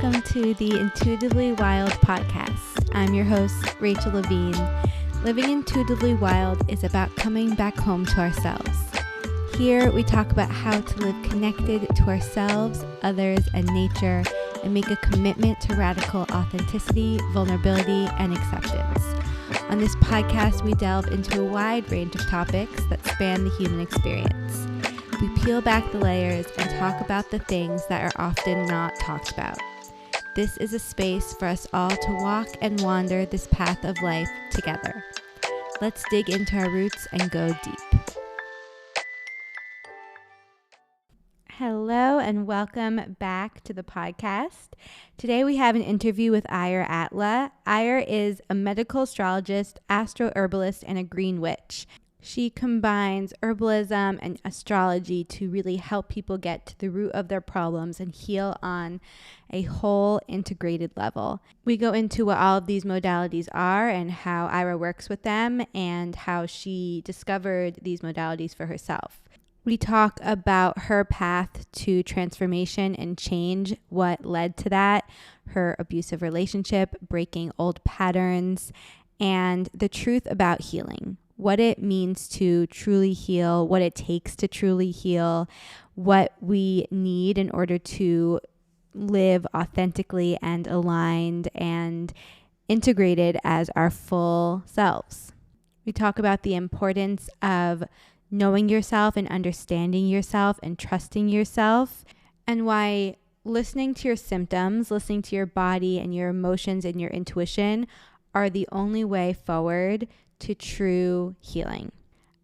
welcome to the Intuitively Wild podcast. I'm your host, Rachel Levine. Living intuitively wild is about coming back home to ourselves. Here we talk about how to live connected to ourselves, others, and nature, and make a commitment to radical authenticity, vulnerability, and acceptance. On this podcast, we delve into a wide range of topics that span the human experience. We peel back the layers and talk about the things that are often not talked about. This is a space for us all to walk and wander this path of life together. Let's dig into our roots and go deep. Hello and welcome back to the podcast. Today we have an interview with Eir Atla. Eir is a medical astrologist, AstroHerbalist, and a green witch. She combines herbalism and astrology to really help people get to the root of their problems and heal on a whole integrated level. We go into what all of these modalities are and how Eir works with them and how she discovered these modalities for herself. We talk about her path to transformation and change, what led to that, her abusive relationship, breaking old patterns, and the truth about healing. What it means to truly heal, what it takes to truly heal, what we need in order to live authentically and aligned and integrated as our full selves. We talk about the importance of knowing yourself and understanding yourself and trusting yourself, and why listening to your symptoms, listening to your body and your emotions and your intuition are the only way forward to true healing.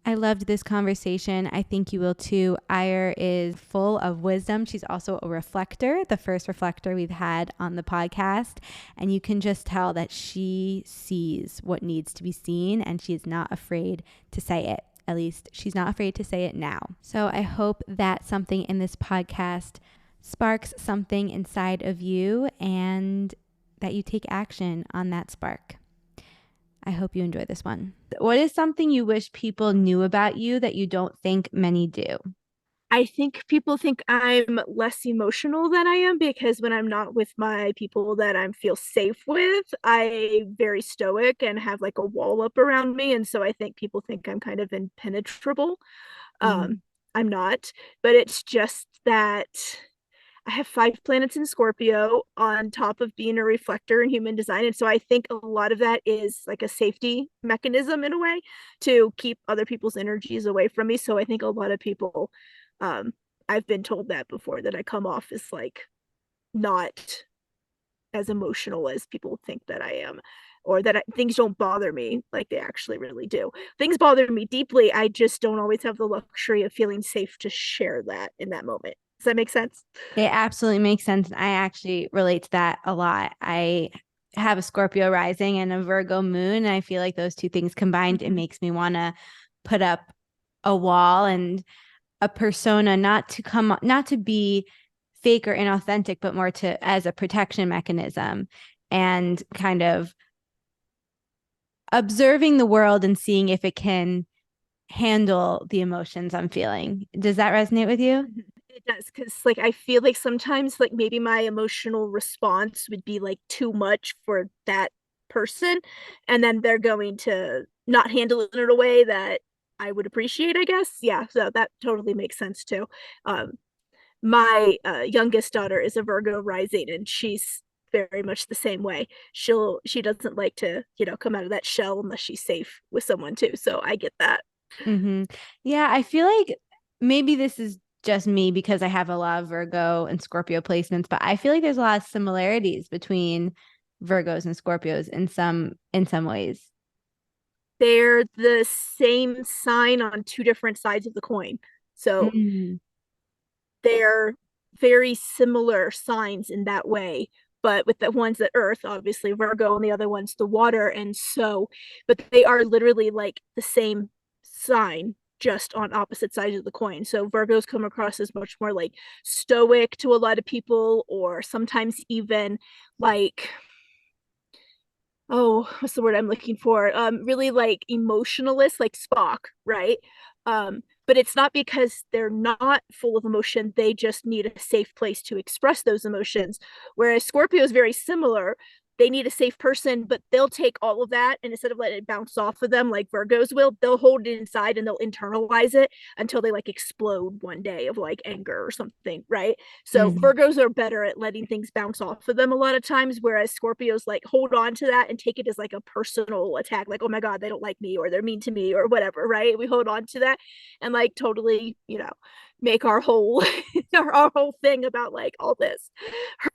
I loved this conversation. I think you will too. Eir is full of wisdom. She's also a reflector, the first reflector we've had on the podcast. And you can just tell that she sees what needs to be seen and she is not afraid to say it. At least she's not afraid to say it now. So I hope that something in this podcast sparks something inside of you and that you take action on that spark. I hope you enjoy this one. What is something you wish people knew about you that you don't think many do? I think people think I'm less emotional than I am because when I'm not with my people that I feel safe with, I'm very stoic and have like a wall up around me. And so I think people think I'm kind of impenetrable. I'm not, but it's just that I have 5 planets in Scorpio on top of being a reflector in human design. And so I think a lot of that is like a safety mechanism in a way to keep other people's energies away from me. So I think a lot of people, I've been told that before, that I come off as like not as emotional as people think that I am, or that things don't bother me like they actually really do. Things bother me deeply. I just don't always have the luxury of feeling safe to share that in that moment. Does that make sense? It absolutely makes sense. I actually relate to that a lot. I have a Scorpio rising and a Virgo moon. And I feel like those two things combined, it makes me want to put up a wall and a persona, not to be fake or inauthentic, but more to as a protection mechanism and kind of observing the world and seeing if it can handle the emotions I'm feeling. Does that resonate with you? It does, because like I feel like sometimes like maybe my emotional response would be like too much for that person, and then they're going to not handle it in a way that I would appreciate, I guess. Yeah, so that totally makes sense too. My youngest daughter is a Virgo rising, and she's very much the same way. She doesn't like to, come out of that shell unless she's safe with someone too. So I get that. Mm-hmm. Yeah, I feel like maybe this is just me because I have a lot of Virgo and Scorpio placements, but I feel like there's a lot of similarities between Virgos and Scorpios in some ways. They're the same sign on 2 different sides of the coin. So they're very similar signs in that way. But with the one's the earth, obviously Virgo, and the other one's the water. And so, but they are literally like the same sign, just on opposite sides of the coin. So Virgos come across as much more like stoic to a lot of people, or sometimes even like, oh, what's the word I'm looking for? Really like emotionalist, like Spock, right? But it's not because they're not full of emotion. They just need a safe place to express those emotions. Whereas Scorpio is very similar. They need a safe person, but they'll take all of that and instead of letting it bounce off of them like Virgos will, they'll hold it inside and they'll internalize it until they like explode one day of like anger or something, right? So Mm-hmm. Virgos are better at letting things bounce off of them a lot of times, whereas Scorpios like hold on to that and take it as like a personal attack, like, oh my God, they don't like me or they're mean to me or whatever, right? We hold on to that and like totally, make our whole our whole thing about like all this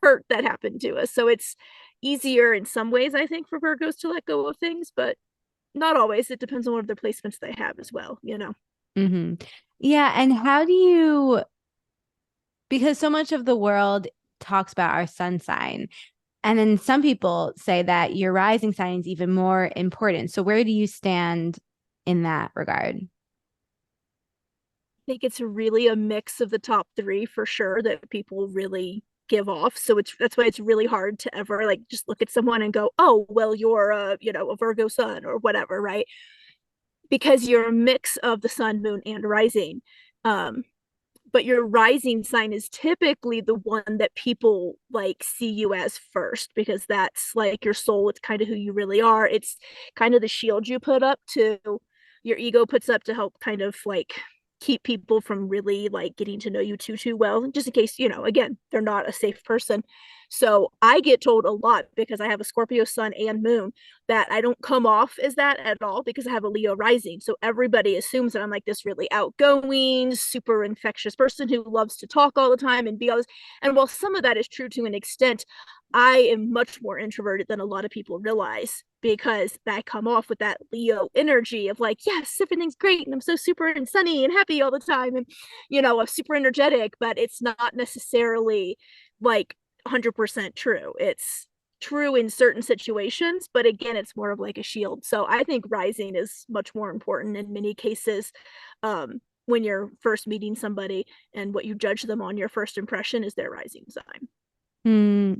hurt that happened to us. So it's easier in some ways, I think, for Virgos to let go of things, but not always. It depends on what other placements they have as well. Mm-hmm. Yeah. And how do you, because so much of the world talks about our sun sign, and then some people say that your rising sign is even more important. So where do you stand in that regard? I think it's really a mix of the top three for sure that people really give off. So that's why it's really hard to ever like just look at someone and go, oh, well, you're a Virgo sun or whatever, right? Because you're a mix of the sun, moon, and rising. Um, but your rising sign is typically the one that people like see you as first because that's like your soul. It's kind of who you really are. It's kind of the shield you put up to your ego puts up to help kind of like keep people from really like getting to know you too well, just in case, again, they're not a safe person. So I get told a lot because I have a Scorpio sun and moon that I don't come off as that at all because I have a Leo rising. So everybody assumes that I'm like this really outgoing, super infectious person who loves to talk all the time and be all this. And while some of that is true to an extent, I am much more introverted than a lot of people realize because I come off with that Leo energy of like, yes, everything's great and I'm so super and sunny and happy all the time and I'm super energetic, but it's not necessarily like 100% true. It's true in certain situations, but again, it's more of like a shield. So I think rising is much more important in many cases when you're first meeting somebody and what you judge them on your first impression is their rising sign.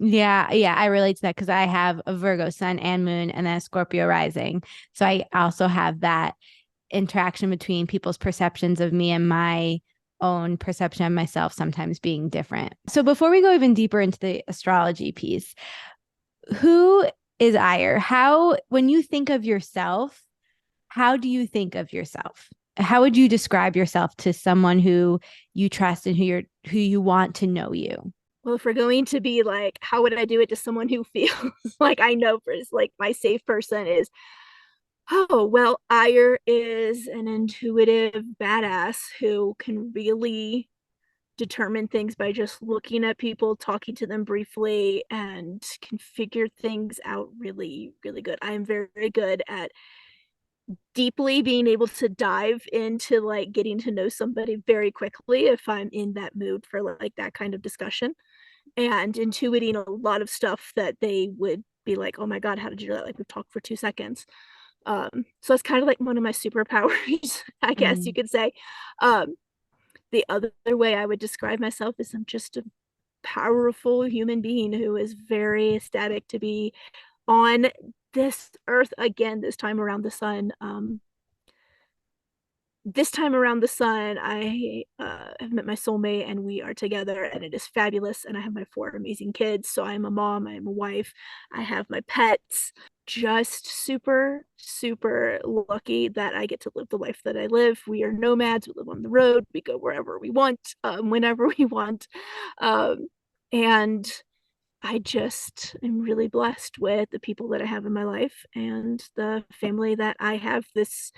Yeah, yeah, I relate to that because I have a Virgo sun and moon and then a Scorpio rising. So I also have that interaction between people's perceptions of me and my own perception of myself sometimes being different. So before we go even deeper into the astrology piece, who is Eir? How, when you think of yourself, how do you think of yourself? How would you describe yourself to someone who you trust and who you want to know you? Well, if we're going to be like, how would I do it to someone who feels like I know for like my safe person is, oh, well, Ire is an intuitive badass who can really determine things by just looking at people, talking to them briefly, and can figure things out really, really good. I am very, very good at deeply being able to dive into like getting to know somebody very quickly if I'm in that mood for like that kind of discussion and intuiting a lot of stuff that they would be like, oh my God, how did you do that? Like we've talked for 2 seconds. So that's kind of like one of my superpowers, I guess you Mm. could say. Um, the other way I would describe myself is I'm just a powerful human being who is very ecstatic to be on this earth again this time around the sun. This time around the sun, I have met my soulmate and we are together, and it is fabulous. And I have my 4 amazing kids. So I'm a mom, I'm a wife, I have my pets. Just super, super lucky that I get to live the life that I live. We are nomads, we live on the road, we go wherever we want, whenever we want. Um, and I just am really blessed with the people that I have in my life and the family that I have this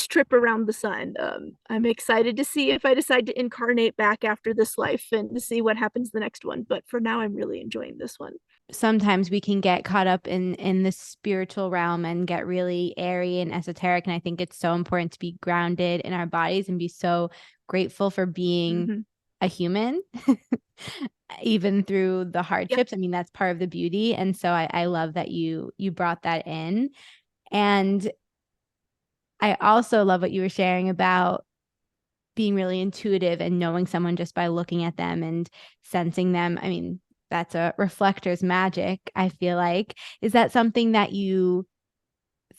trip around the sun. I'm excited to see if I decide to incarnate back after this life and to see what happens the next one. But for now, I'm really enjoying this one. Sometimes we can get caught up in the spiritual realm and get really airy and esoteric, and I think it's so important to be grounded in our bodies and be so grateful for being Mm-hmm. a human even through the Yeah. hardships. I mean, that's part of the beauty, and so I love that you brought that in. And I also love what you were sharing about being really intuitive and knowing someone just by looking at them and sensing them. I mean, that's a reflector's magic, I feel like. Is that something that you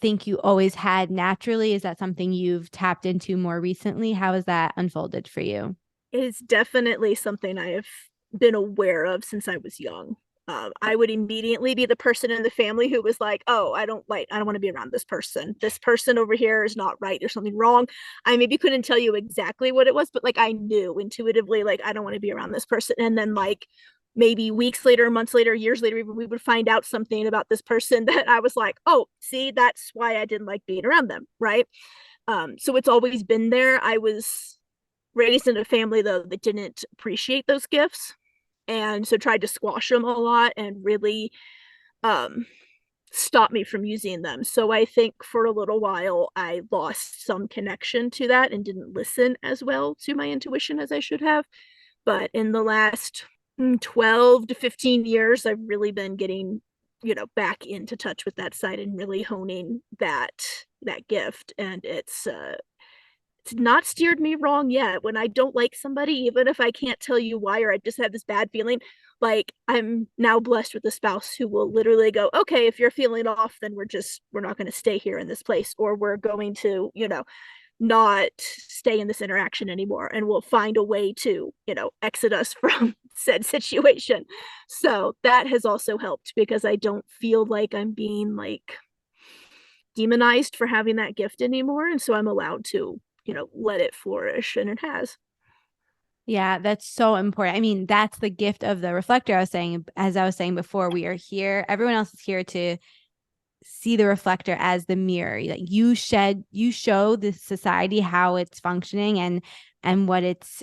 think you always had naturally? Is that something you've tapped into more recently? How has that unfolded for you? It is definitely something I have been aware of since I was young. I would immediately be the person in the family who was like, "Oh, I don't want to be around this person. This person over here is not right. There's something wrong." I maybe couldn't tell you exactly what it was, but like I knew intuitively, like I don't want to be around this person. And then like maybe weeks later, months later, years later, we would find out something about this person that I was like, "Oh, see, that's why I didn't like being around them." Right. So it's always been there. I was raised in a family though that didn't appreciate those gifts, and so tried to squash them a lot and really um stop me from using them. So I think for a little while I lost some connection to that and didn't listen as well to my intuition as I should have. But in the last 12 to 15 years I've really been getting back into touch with that side and really honing that gift, and it's not steered me wrong yet. When I don't like somebody, even if I can't tell you why, or I just have this bad feeling, like I'm now blessed with a spouse who will literally go, "Okay, if you're feeling off, then we're not going to stay here in this place, or we're going to, not stay in this interaction anymore, and we'll find a way to, exit us from said situation." So that has also helped because I don't feel like I'm being like demonized for having that gift anymore, and so I'm allowed to let it flourish, and it has. Yeah, that's so important. I mean, that's the gift of the reflector. I was saying, as I was saying before, we are here. Everyone else is here to see the reflector as the mirror. Like you show the society how it's functioning and what it's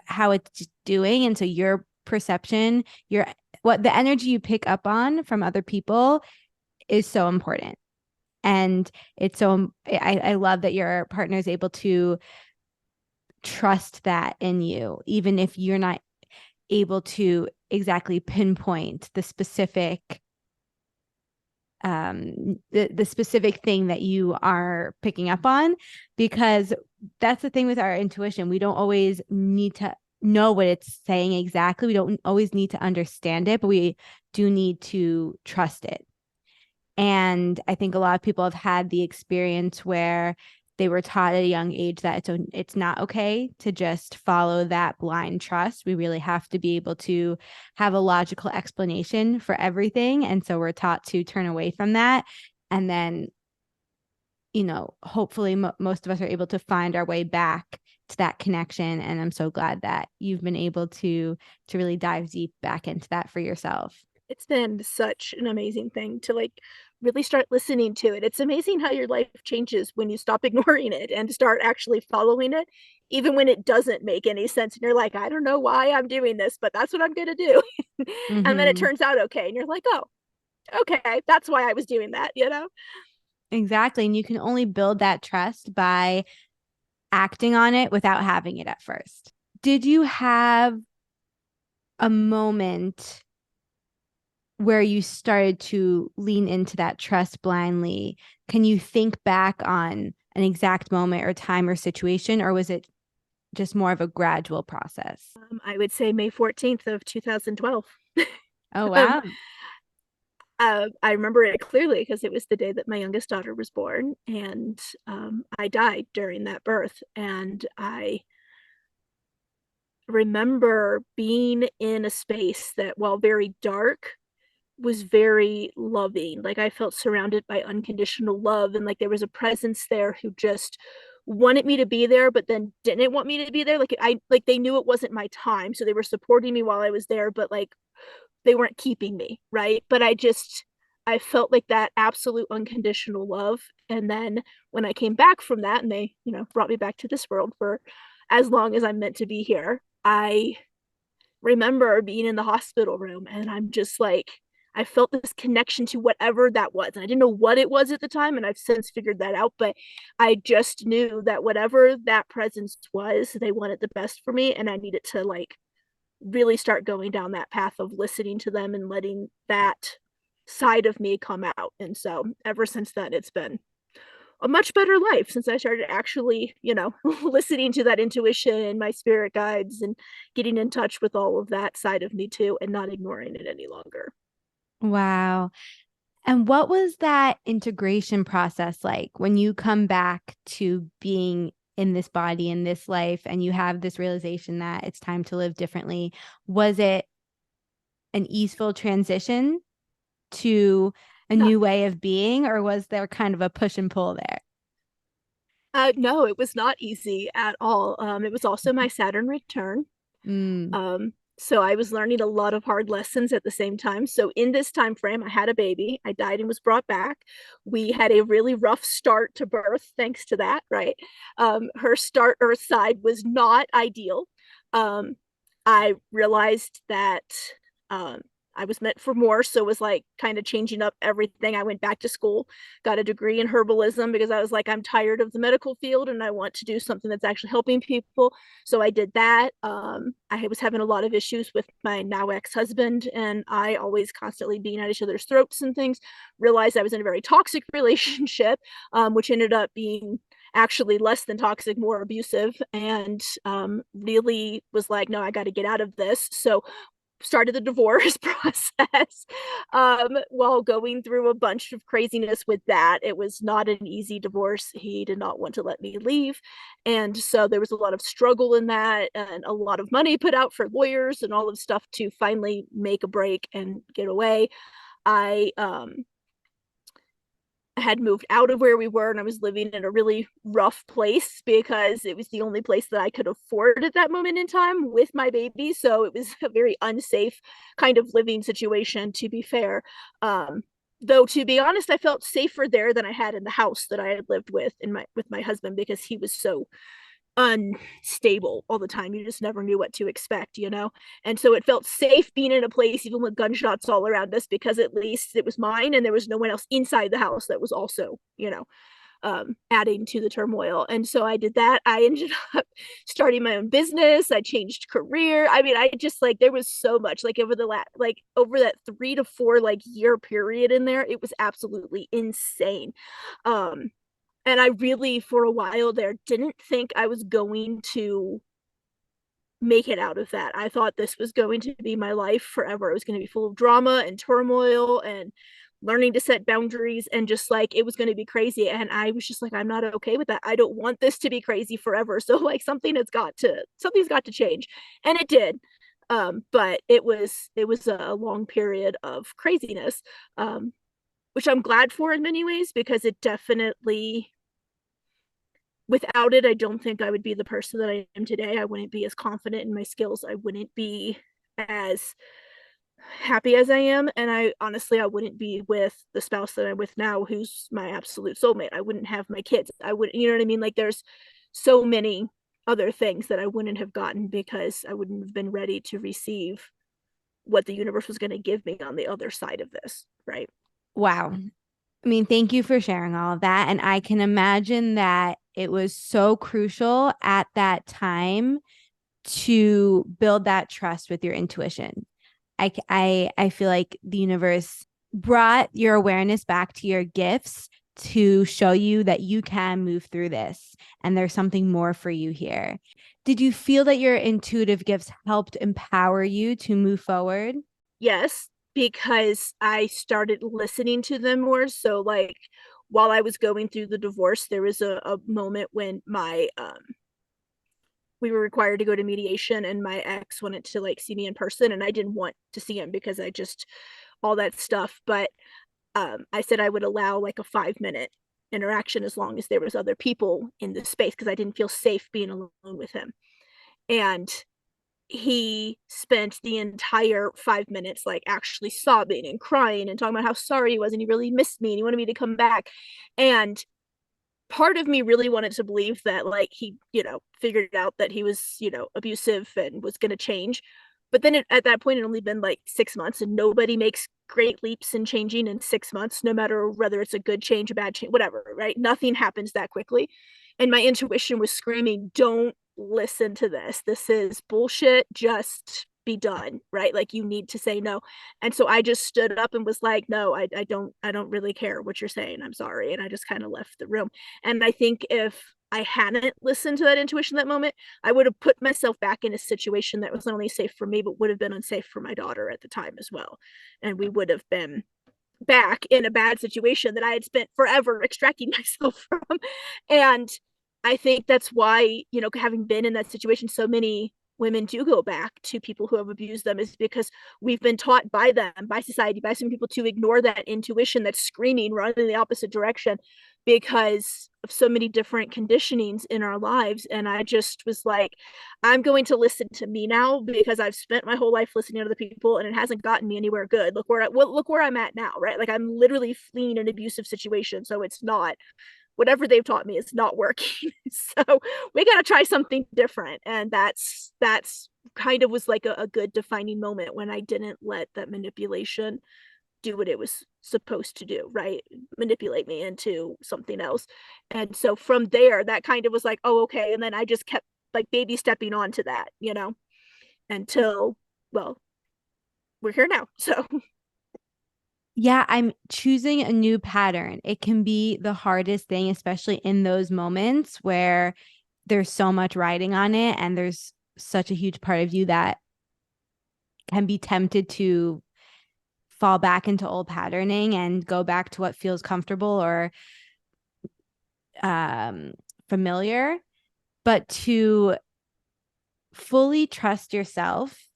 how it's doing. And so your perception, your what the energy you pick up on from other people is so important. And it's so I love that your partner is able to trust that in you, even if you're not able to exactly pinpoint the specific the specific thing that you are picking up on, because that's the thing with our intuition. We don't always need to know what it's saying exactly. We don't always need to understand it, but we do need to trust it. And I think a lot of people have had the experience where they were taught at a young age that it's not okay to just follow that blind trust. We really have to be able to have a logical explanation for everything. And so we're taught to turn away from that. And then, hopefully most of us are able to find our way back to that connection. And I'm so glad that you've been able to really dive deep back into that for yourself. It's been such an amazing thing to like really start listening to it. It's amazing how your life changes when you stop ignoring it and start actually following it, even when it doesn't make any sense. And you're like, I don't know why I'm doing this, but that's what I'm going to do. And then it Mm-hmm. turns out okay. And you're like, oh, okay, that's why I was doing that. Exactly. And you can only build that trust by acting on it without having it at first. Did you have a moment where you started to lean into that trust blindly? Can you think back on an exact moment or time or situation, or was it just more of a gradual process? I would say May 14th of 2012. Oh, um, wow. I remember it clearly because it was the day that my youngest daughter was born, and I died during that birth. And I remember being in a space that, while very dark, was very loving. Like I felt surrounded by unconditional love, and like there was a presence there who just wanted me to be there, but then didn't want me to be there. Like they knew it wasn't my time, so they were supporting me while I was there, but like they weren't keeping me, right? But I felt like that absolute unconditional love. And then when I came back from that, and they, brought me back to this world for as long as I'm meant to be here, I remember being in the hospital room, and I'm just like, I felt this connection to whatever that was. And I didn't know what it was at the time, and I've since figured that out, but I just knew that whatever that presence was, they wanted the best for me, and I needed to like really start going down that path of listening to them and letting that side of me come out. And so ever since then, it's been a much better life since I started actually, listening to that intuition and my spirit guides and getting in touch with all of that side of me too, and not ignoring it any longer. Wow. And what was that integration process like when you come back to being in this body, in this life, and you have this realization that it's time to live differently? Was it an easeful transition to a No, new way of being, or was there kind of a push and pull there? no, it was not easy at all. It was also my Saturn return. Mm. So I was learning a lot of hard lessons at the same time. So in this time frame, I had a baby. I died and was brought back. We had a really rough start to birth, thanks to that, right? Her start Earth side was not ideal. Um, I realized that um, I was meant for more, so it was like kind of changing up everything. I went back to school, got a degree in herbalism because I was like, I'm tired of the medical field and I want to do something that's actually helping people. So I did that. I was having a lot of issues with my now ex-husband, and I always constantly being at each other's throats and things. Realized I was in a very toxic relationship, which ended up being actually less than toxic, more abusive, and really was like, no, I got to get out of this. So started the divorce process while going through a bunch of craziness with that. It was not an easy divorce. He did not want to let me leave. And so there was a lot of struggle in that and a lot of money put out for lawyers and all of stuff to finally make a break and get away. I had moved out of where we were and I was living in a really rough place because it was the only place that I could afford at that moment in time with my baby. So it was a very unsafe kind of living situation, to be fair. Though to be honest, I felt safer there than I had in the house that I had lived with my husband because he was so unstable all the time. You just never knew what to expect, you know? And so it felt safe being in a place, even with gunshots all around us, because at least it was mine and there was no one else inside the house that was also, adding to the turmoil. And so I did that. I ended up starting my own business. I changed career. I mean, I just like, there was so much like over that 3 to 4 like year period in there, it was absolutely insane. Um, and I really, for a while there, didn't think I was going to make it out of that. I thought this was going to be my life forever. It was going to be full of drama and turmoil and learning to set boundaries and just like it was going to be crazy. And I was just like, I'm not okay with that. I don't want this to be crazy forever. So like something's got to change. And it did. But it was a long period of craziness. Which I'm glad for in many ways because it definitely, without it, I don't think I would be the person that I am today. I wouldn't be as confident in my skills. I wouldn't be as happy as I am. And I wouldn't be with the spouse that I'm with now, who's my absolute soulmate. I wouldn't have my kids. I wouldn't, you know what I mean? Like there's so many other things that I wouldn't have gotten because I wouldn't have been ready to receive what the universe was going to give me on the other side of this. Right. Wow. I mean, thank you for sharing all of that. And I can imagine that it was so crucial at that time to build that trust with your intuition. I feel like the universe brought your awareness back to your gifts to show you that you can move through this and there's something more for you here. Did you feel that your intuitive gifts helped empower you to move forward? Yes, because I started listening to them more. So like while I was going through the divorce, there was a moment when my we were required to go to mediation and my ex wanted to like see me in person and I didn't want to see him because I just all that stuff. But I said I would allow like a 5 minute interaction as long as there was other people in the space because I didn't feel safe being alone with him. And he spent the entire 5 minutes like actually sobbing and crying and talking about how sorry he was and he really missed me and he wanted me to come back. And part of me really wanted to believe that like he, figured out that he was, abusive and was going to change. But then at that point, it only been like 6 months, and nobody makes great leaps in changing in 6 months, no matter whether it's a good change, a bad change, whatever, right? Nothing happens that quickly. And my intuition was screaming, don't listen to this. This is bullshit. Just be done, right? Like you need to say no. And so I just stood up and was like, no, I don't really care what you're saying. I'm sorry. And I just kind of left the room. And I think if I hadn't listened to that intuition that moment, I would have put myself back in a situation that was not only safe for me, but would have been unsafe for my daughter at the time as well. And we would have been back in a bad situation that I had spent forever extracting myself from. And I think that's why, you know, having been in that situation, so many women do go back to people who have abused them, is because we've been taught by them, by society, by some people, to ignore that intuition that's screaming, run in the opposite direction, because of so many different conditionings in our lives. And I just was like, I'm going to listen to me now, because I've spent my whole life listening to other people and it hasn't gotten me anywhere good. Look where I'm at now, right? Like, I'm literally fleeing an abusive situation, so it's not, whatever they've taught me is not working. So we got to try something different. And that's kind of was like a good defining moment when I didn't let that manipulation do what it was supposed to do, right? Manipulate me into something else. And so from there, that kind of was like, oh, okay. And then I just kept like baby stepping onto that, you know, until, well, we're here now. So Yeah, I'm choosing a new pattern. It can be the hardest thing, especially in those moments where there's so much riding on it and there's such a huge part of you that can be tempted to fall back into old patterning and go back to what feels comfortable or um, familiar. But to fully trust yourself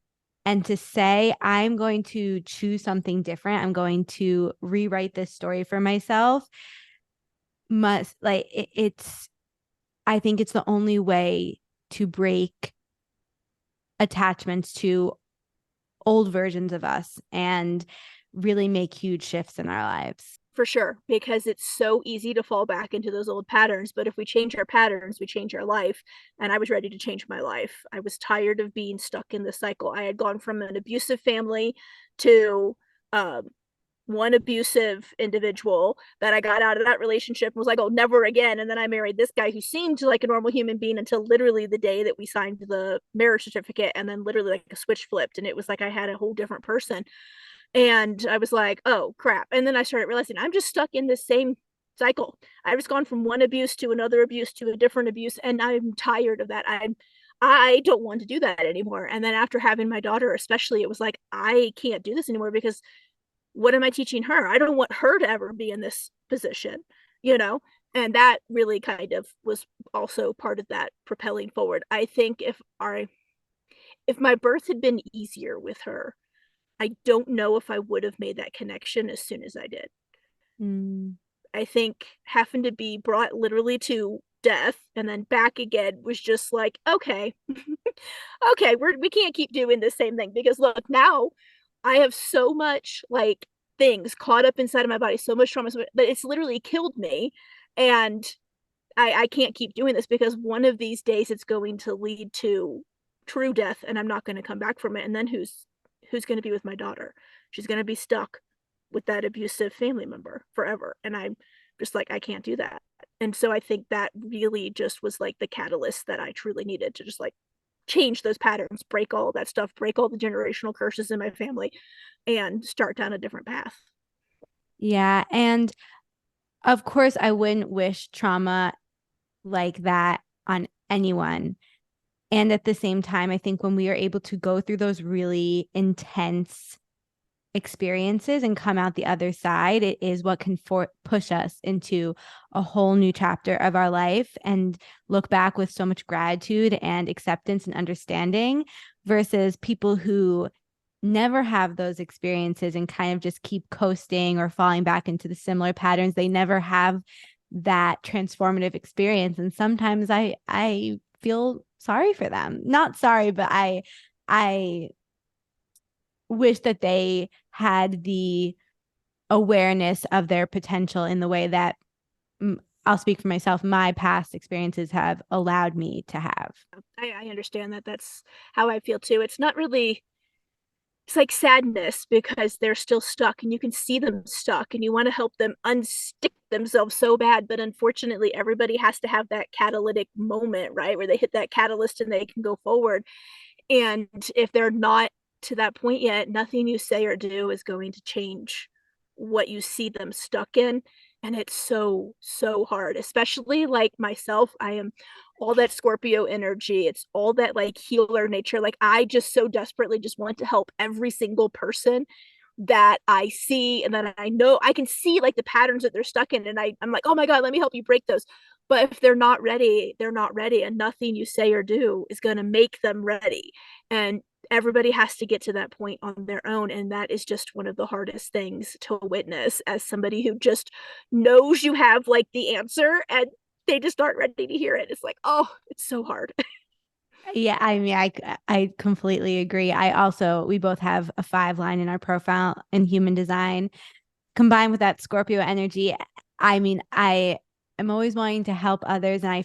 and to say, I'm going to choose something different, I'm going to rewrite this story for myself, must like it's I think it's the only way to break attachments to old versions of us and really make huge shifts in our lives. for sure, because it's so easy to fall back into those old patterns. But if we change our patterns, we change our life. And I was ready to change my life. I was tired of being stuck in the cycle. I had gone from an abusive family to um, one abusive individual that I got out of that relationship and was like, oh, never again. And then I married this guy who seemed like a normal human being until literally the day that we signed the marriage certificate. And then literally like a switch flipped. And it was like I had a whole different person. And I was like, oh, crap. And then I started realizing I'm just stuck in this same cycle. I've just gone from one abuse to another abuse to a different abuse. And I'm tired of that. I don't want to do that anymore. And then after having my daughter, especially, it was like, I can't do this anymore, because what am I teaching her? I don't want her to ever be in this position, you know? And that really kind of was also part of that propelling forward. I think if my birth had been easier with her, I don't know if I would have made that connection as soon as I did. Mm. I think having to be brought literally to death and then back again was just like, okay, okay, we can't keep doing the same thing, because look, now I have so much like things caught up inside of my body, so much trauma, that it's literally killed me. And I can't keep doing this, because one of these days it's going to lead to true death and I'm not going to come back from it. And then who's going to be with my daughter? She's going to be stuck with that abusive family member forever. And I'm just like, I can't do that. And so I think that really just was like the catalyst that I truly needed to just like change those patterns, break all that stuff, break all the generational curses in my family, and start down a different path. Yeah. And of course, I wouldn't wish trauma like that on anyone. And at the same time, I think when we are able to go through those really intense experiences and come out the other side, it is what can push us into a whole new chapter of our life and look back with so much gratitude and acceptance and understanding, versus people who never have those experiences and kind of just keep coasting or falling back into the similar patterns. They never have that transformative experience. And sometimes I feel sorry for them. Not sorry, but I wish that they had the awareness of their potential in the way that I'll speak for myself, my past experiences have allowed me to have. I understand that. That's how I feel too. It's not really, it's like sadness, because they're still stuck and you can see them stuck and you want to help them unstick themselves so bad. But unfortunately, everybody has to have that catalytic moment, right? Where they hit that catalyst and they can go forward. And if they're not to that point yet, nothing you say or do is going to change what you see them stuck in. And it's so, so hard, especially like myself. I am all that Scorpio energy. It's all that like healer nature. Like, I just so desperately just want to help every single person that I see and that I know I can see like the patterns that they're stuck in. And I'm like, oh my God, let me help you break those. But if they're not ready, they're not ready. And nothing you say or do is going to make them ready. And everybody has to get to that point on their own. And that is just one of the hardest things to witness as somebody who just knows you have like the answer and they just aren't ready to hear it. It's like, oh, it's so hard. Yeah, I mean, I completely agree. We both have a 5 line in our profile in human design. Combined with that Scorpio energy, I mean, I am always wanting to help others, and I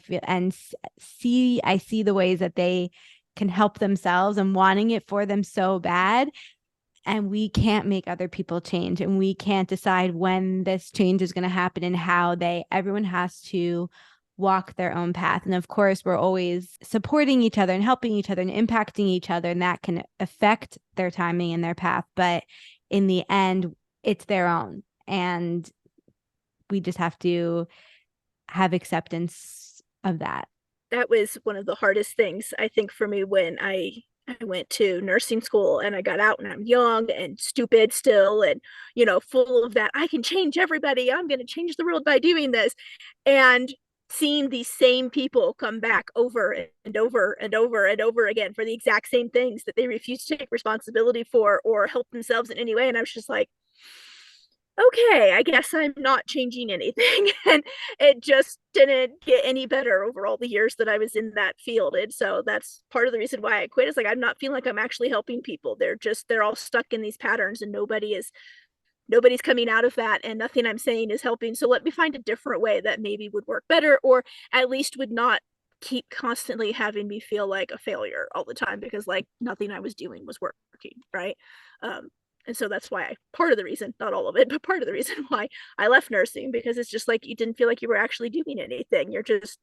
see the ways that they can help themselves and wanting it for them so bad. And we can't make other people change, and we can't decide when this change is going to happen and how everyone has to walk their own path. And of course, we're always supporting each other and helping each other and impacting each other, and that can affect their timing and their path. But in the end, it's their own. And we just have to have acceptance of that. That was one of the hardest things, I think, for me when I went to nursing school and I got out and I'm young and stupid still and, full of that. I can change everybody. I'm going to change the world by doing this. And seeing these same people come back over and over and over and over again for the exact same things that they refuse to take responsibility for or help themselves in any way. And I was just like, okay, I guess I'm not changing anything. And it just didn't get any better over all the years that I was in that field. And so that's part of the reason why I quit. Is like I'm not feeling like I'm actually helping people. They're all stuck in these patterns and nobody's coming out of that and nothing I'm saying is helping. So let me find a different way that maybe would work better or at least would not keep constantly having me feel like a failure all the time because like nothing I was doing was working, right? And so that's why part of the reason, not all of it, but part of the reason why I left nursing because it's just like you didn't feel like you were actually doing anything. You're just,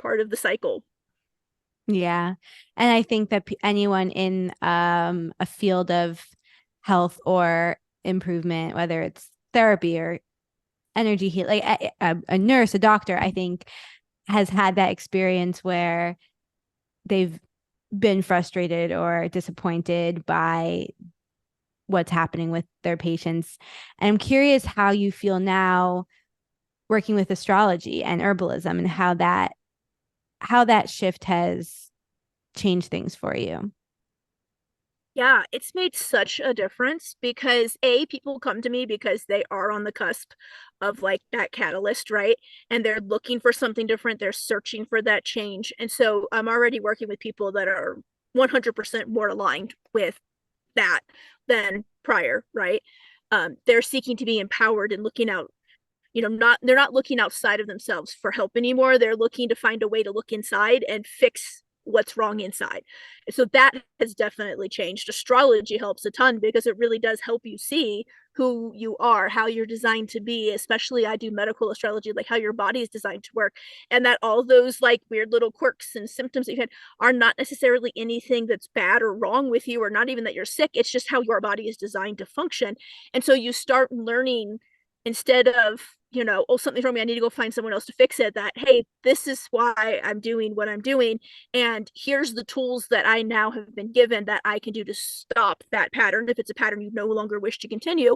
part of the cycle. Yeah. And I think that anyone in a field of health or improvement, whether it's therapy or energy heal, like a nurse, a doctor, I think has had that experience where they've been frustrated or disappointed by what's happening with their patients. And I'm curious how you feel now working with astrology and herbalism and how that shift has changed things for you. Yeah, it's made such a difference because people come to me because they are on the cusp of like that catalyst, right? And they're looking for something different. They're searching for that change. And so I'm already working with people that are 100% more aligned with that than prior, right? They're seeking to be empowered and looking out, they're not looking outside of themselves for help anymore. They're looking to find a way to look inside and fix what's wrong inside. So that has definitely changed. Astrology helps a ton because it really does help you see who you are, how you're designed to be. Especially I do medical astrology, like how your body is designed to work, and that all those like weird little quirks and symptoms that you've had are not necessarily anything that's bad or wrong with you, or not even that you're sick. It's just how your body is designed to function. And so you start learning instead of oh, something's wrong with me, I need to go find someone else to fix it, that hey, this is why I'm doing what I'm doing, and here's the tools that I now have been given that I can do to stop that pattern if it's a pattern you no longer wish to continue.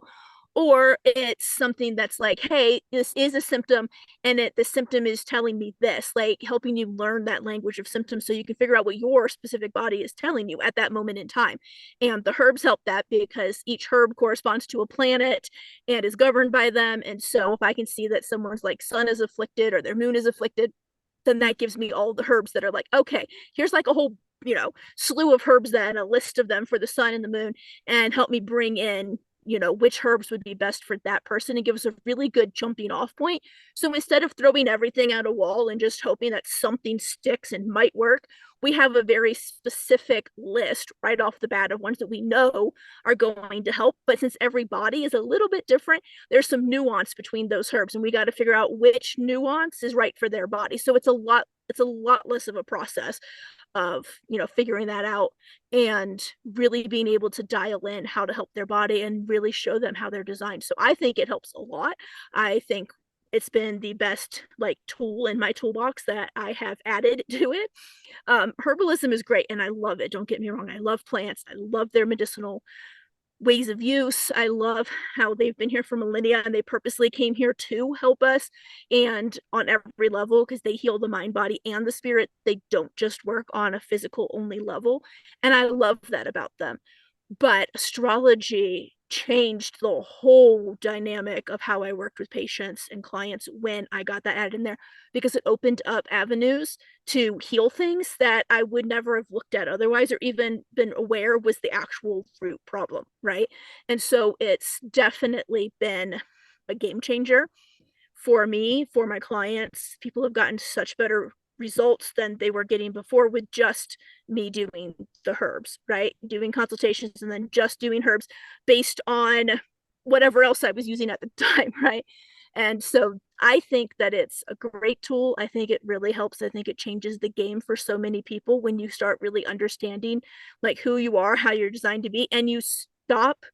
Or it's something that's like, hey, this is a symptom and the symptom is telling me this, like helping you learn that language of symptoms so you can figure out what your specific body is telling you at that moment in time. And the herbs help that because each herb corresponds to a planet and is governed by them. And so if I can see that someone's like sun is afflicted or their moon is afflicted, then that gives me all the herbs that are like, okay, here's like a whole slew of herbs, then a list of them for the sun and the moon, and help me bring in which herbs would be best for that person and give us a really good jumping off point. So instead of throwing everything at a wall and just hoping that something sticks and might work, we have a very specific list right off the bat of ones that we know are going to help. But since every body is a little bit different, there's some nuance between those herbs, and we got to figure out which nuance is right for their body. So it's a lot less of a process of figuring that out and really being able to dial in how to help their body and really show them how they're designed. So I think it helps a lot. I think it's been the best like tool in my toolbox that I have added to it. Herbalism is great and I love it, don't get me wrong. I love plants, I love their medicinal ways of use. I love how they've been here for millennia and they purposely came here to help us and on every level because they heal the mind, body, and the spirit. They don't just work on a physical only level. And I love that about them. But astrology changed the whole dynamic of how I worked with patients and clients when I got that added in there because it opened up avenues to heal things that I would never have looked at otherwise or even been aware was the actual root problem, right? And so it's definitely been a game changer for me, for my clients. People have gotten such better results than they were getting before with just me doing the herbs, right? Doing consultations and then just doing herbs based on whatever else I was using at the time, right? And so I think that it's a great tool. I think it really helps. I think it changes the game for so many people when you start really understanding like who you are, how you're designed to be, and you stop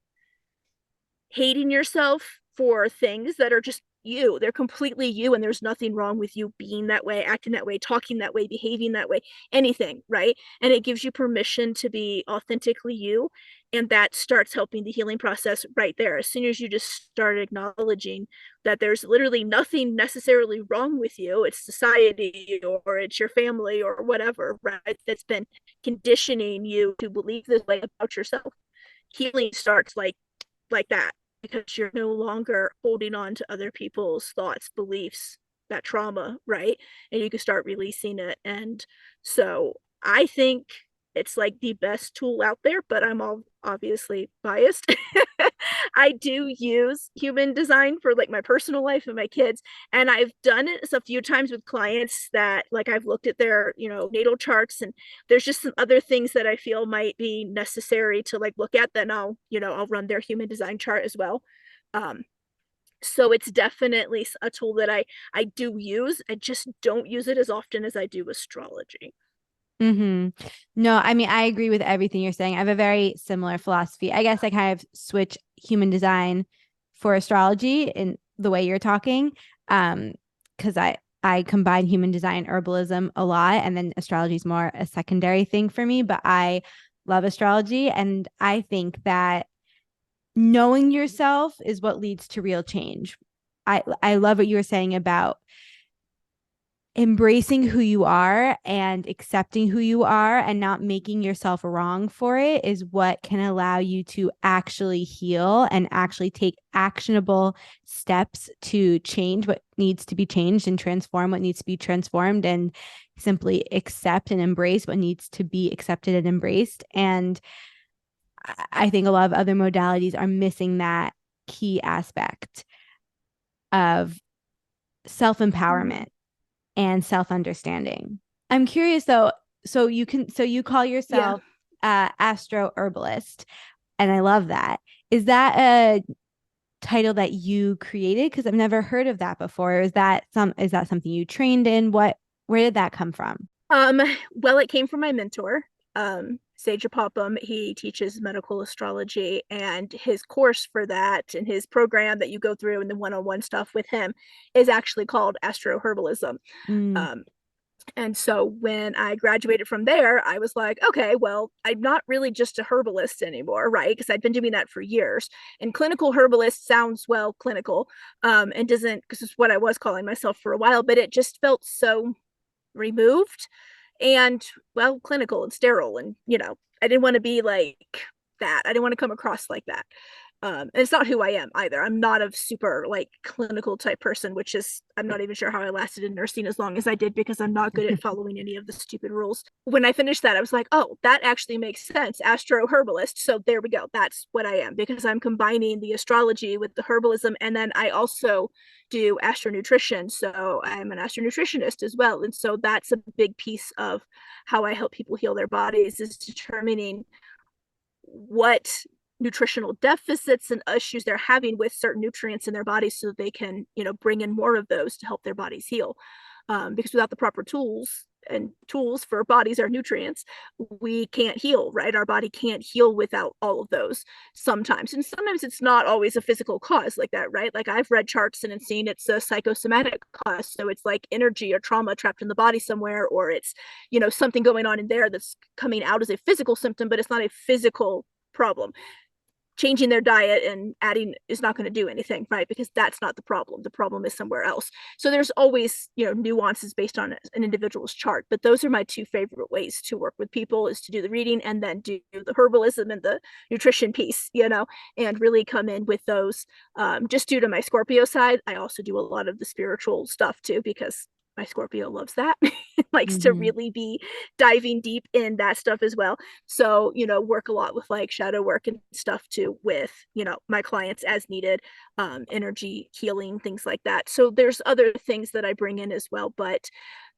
hating yourself for things that are just you. They're completely you, and there's nothing wrong with you being that way, acting that way, talking that way, behaving that way, anything, right? And it gives you permission to be authentically you. And that starts helping the healing process right there. As soon as you just start acknowledging that there's literally nothing necessarily wrong with you, it's society or it's your family or whatever, right? That's been conditioning you to believe this way about yourself. Healing starts like that because you're no longer holding on to other people's thoughts, beliefs, that trauma, right? And you can start releasing it. And so I think it's like the best tool out there, but I'm all obviously biased. I do use human design for like my personal life and my kids. And I've done it a few times with clients that like I've looked at their, natal charts and there's just some other things that I feel might be necessary to like look at, then I'll run their human design chart as well. Um, so it's definitely a tool that I do use. I just don't use it as often as I do astrology. Mm-hmm. No, I mean, I agree with everything you're saying. I have a very similar philosophy. I guess I kind of switch human design for astrology in the way you're talking. Because I combine human design herbalism a lot, and then astrology is more a secondary thing for me. But I love astrology, and I think that knowing yourself is what leads to real change. I love what you were saying about embracing who you are and accepting who you are and not making yourself wrong for it is what can allow you to actually heal and actually take actionable steps to change what needs to be changed and transform what needs to be transformed and simply accept and embrace what needs to be accepted and embraced. And I think a lot of other modalities are missing that key aspect of self-empowerment and self-understanding. I'm curious though, so you call Yeah. yourself AstroHerbalist, and I love that. Is that a title that you created? Because I've never heard of that before. Is that something you trained in? Where did that come from? Well, it came from my mentor, Sage Popham. He teaches medical astrology, and his course for that and his program that you go through and the one-on-one stuff with him is actually called AstroHerbalism. Mm, Um, and so when I graduated from there, I was like, okay, well, I'm not really just a herbalist anymore, right? Because I'd been doing that for years. And clinical herbalist sounds well clinical, and doesn't, because it's what I was calling myself for a while, but it just felt so removed and well clinical and sterile and I didn't want to be like that. I didn't want to come across like that. And it's not who I am either. I'm not a super like clinical type person, which is I'm not even sure how I lasted in nursing as long as I did because I'm not good at following any of the stupid rules. When I finished that, I was like, oh, that actually makes sense. Astro herbalist. So there we go. That's what I am because I'm combining the astrology with the herbalism. And then I also do AstroNutrition. So I'm an AstroNutritionist as well. And so that's a big piece of how I help people heal their bodies is determining what nutritional deficits and issues they're having with certain nutrients in their bodies so that they can bring in more of those to help their bodies heal, because without the proper tools and tools for bodies are nutrients, we can't heal, right? Our body can't heal without all of those sometimes. And sometimes it's not always a physical cause like that, right? Like I've read charts and seen it's a psychosomatic cause. So it's like energy or trauma trapped in the body somewhere, or it's, something going on in there that's coming out as a physical symptom, but it's not a physical problem. changing their diet and adding is not going to do anything, right? Because that's not the problem. The problem is somewhere else. So there's always, nuances based on an individual's chart. But those are my two favorite ways to work with people, is to do the reading and then do the herbalism and the nutrition piece, and really come in with those. Just due to my Scorpio side, I also do a lot of the spiritual stuff too, because my Scorpio loves that. Likes to Mm-hmm. really be diving deep in that stuff as well. So, work a lot with like shadow work and stuff too with, my clients as needed, energy healing, things like that. So there's other things that I bring in as well, but